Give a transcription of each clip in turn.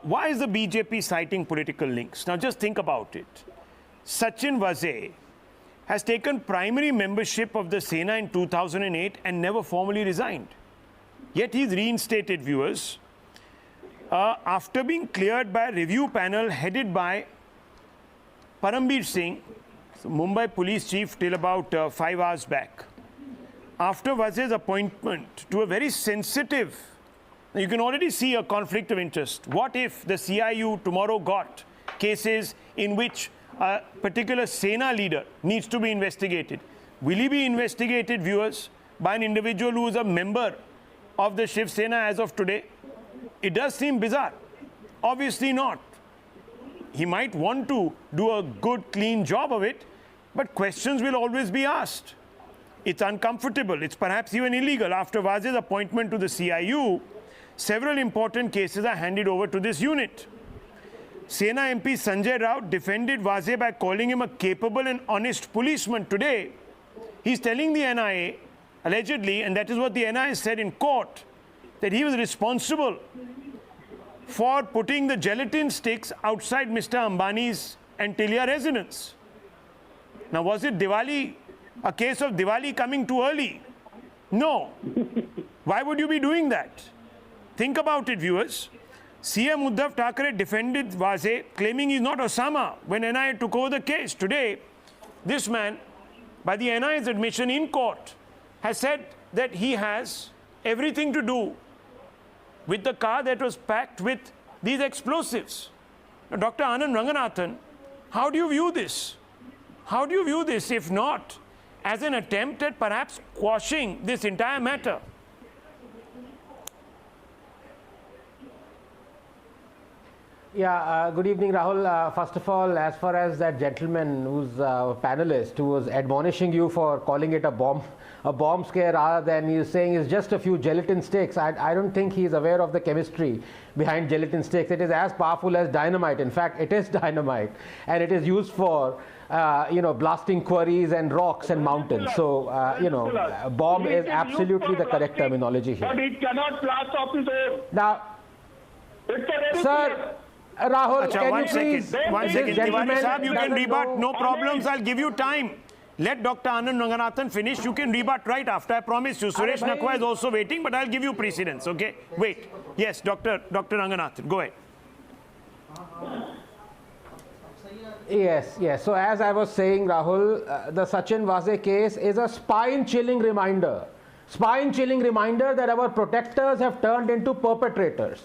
Why is the BJP citing political links? Now just think about it. Sachin Vaze has taken primary membership of the Sena in 2008 and never formally resigned. Yet he's reinstated, viewers, after being cleared by a review panel headed by Parambir Singh, Mumbai police chief, till about 5 hours back. After Vaze's appointment to a very sensitive, you can already see a conflict of interest. What if the CIU tomorrow got cases in which a particular Sena leader needs to be investigated? Will he be investigated, viewers, by an individual who is a member of the Shiv Sena as of today? It does seem bizarre. Obviously not. He might want to do a good, clean job of it, but questions will always be asked. It's uncomfortable. It's perhaps even illegal. After Vaze's appointment to the CIU, several important cases are handed over to this unit. Sena MP Sanjay Rao defended Vaze by calling him a capable and honest policeman. Today, he's telling the NIA, allegedly, and that is what the NIA said in court, that he was responsible for putting the gelatin sticks outside Mr. Ambani's Antilia residence. Now, was it Diwali, a case of Diwali coming too early? No. Why would you be doing that? Think about it, viewers. CM Uddhav Thackeray defended Vaze, claiming he's not Osama when NIA took over the case. Today, this man, by the NIA's admission in court, has said that he has everything to do with the car that was packed with these explosives. Now, Dr. Anand Ranganathan, how do you view this? How do you view this, if not as an attempt at perhaps quashing this entire matter? Yeah, good evening, Rahul. First of all, as far as that gentleman who's a panelist who was admonishing you for calling it a bomb scare rather than you saying it's just a few gelatin sticks, I don't think he's aware of the chemistry behind gelatin sticks. It is as powerful as dynamite. In fact, it is dynamite, and it is used for blasting quarries and rocks and mountains. So, bomb is absolutely the correct terminology here. But it cannot blast off his own. Now, sir, Rahul, Achha, can one you please... One second, Tiwari Sahab, you can rebut, know... no problems, I'll give you time. Let Dr. Anand Ranganathan finish, you can rebut right after, I promise you. Suresh Nakwa is also waiting, but I'll give you precedence, okay? Wait. Yes, Dr. Ranganathan, go ahead. Yes. So as I was saying, Rahul, the Sachin Vaze case is a spine-chilling reminder. Spine-chilling reminder that our protectors have turned into perpetrators.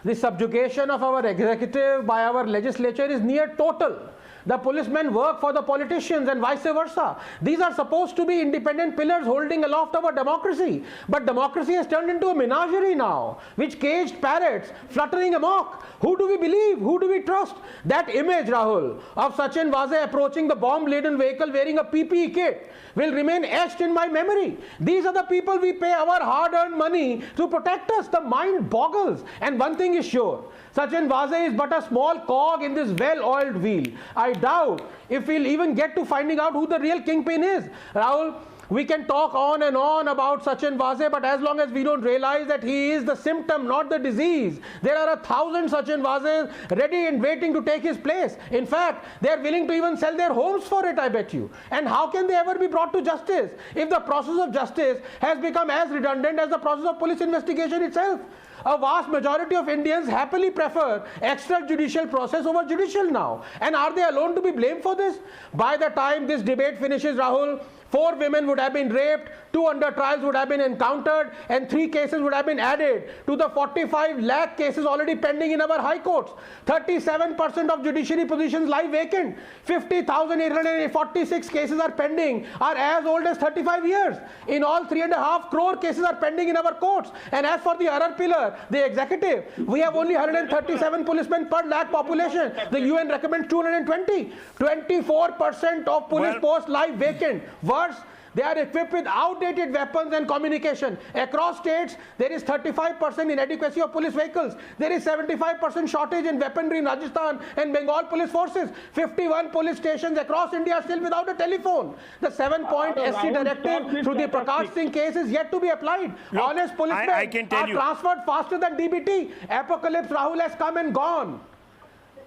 The subjugation of our executive by our legislature is near total. The policemen work for the politicians and vice versa. These are supposed to be independent pillars holding aloft our democracy. But democracy has turned into a menagerie now, which caged parrots fluttering amok. Who do we believe? Who do we trust? That image, Rahul, of Sachin Vaze approaching the bomb-laden vehicle wearing a PPE kit will remain etched in my memory. These are the people we pay our hard-earned money to protect us. The mind boggles. And one thing is sure, Sachin Vaze is but a small cog in this well-oiled wheel. I doubt if we'll even get to finding out who the real kingpin is. Rahul, we can talk on and on about Sachin Vaze, but as long as we don't realize that he is the symptom, not the disease, there are 1,000 Sachin Vazes ready and waiting to take his place. In fact, they are willing to even sell their homes for it, I bet you. And how can they ever be brought to justice if the process of justice has become as redundant as the process of police investigation itself? A vast majority of Indians happily prefer extrajudicial process over judicial now. And are they alone to be blamed for this? By the time this debate finishes, Rahul, 4 women would have been raped, 2 under trials would have been encountered, and 3 cases would have been added to the 45 lakh cases already pending in our high courts. 37% of judiciary positions lie vacant. 50,846 cases are pending, are as old as 35 years. In all, 3.5 crore cases are pending in our courts. And as for the other pillar, the executive, we have only 137 policemen per lakh population. The UN recommends 220. 24% of police posts lie vacant. Worse, They are equipped with outdated weapons and communication. Across states, there is 35% inadequacy of police vehicles. There is 75% shortage in weaponry in Rajasthan and Bengal police forces. 51 police stations across India are still without a telephone. The 7-point SC Rahul, stop directive this through the type of Prakash thing. Singh case is yet to be applied. Look, Honest policemen I can tell are you. transferred faster than DBT. Apocalypse, Rahul, has come and gone.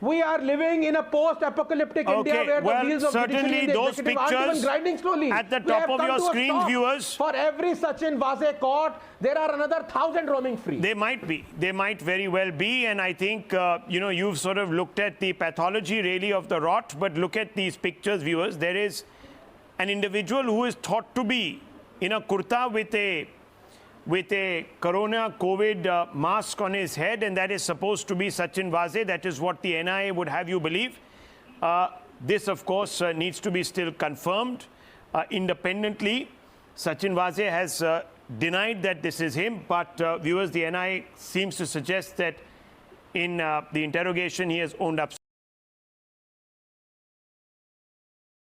We are living in a post-apocalyptic India Okay, where well, the wheels of certainly judiciary and the those executive aren't even pictures grinding slowly. at the We have top of come your to a screen, stop. viewers. For every Sachin Vase caught, there are another 1,000 roaming free. They might be. They might very well be. And I think, you've sort of looked at the pathology really of the rot, but look at these pictures, viewers. There is an individual who is thought to be in a kurta with a corona COVID mask on his head, and that is supposed to be Sachin Vase. That is what the NIA would have you believe. This, of course, needs to be still confirmed independently. Sachin Vase has denied that this is him, but viewers, the NIA seems to suggest that in the interrogation he has owned up.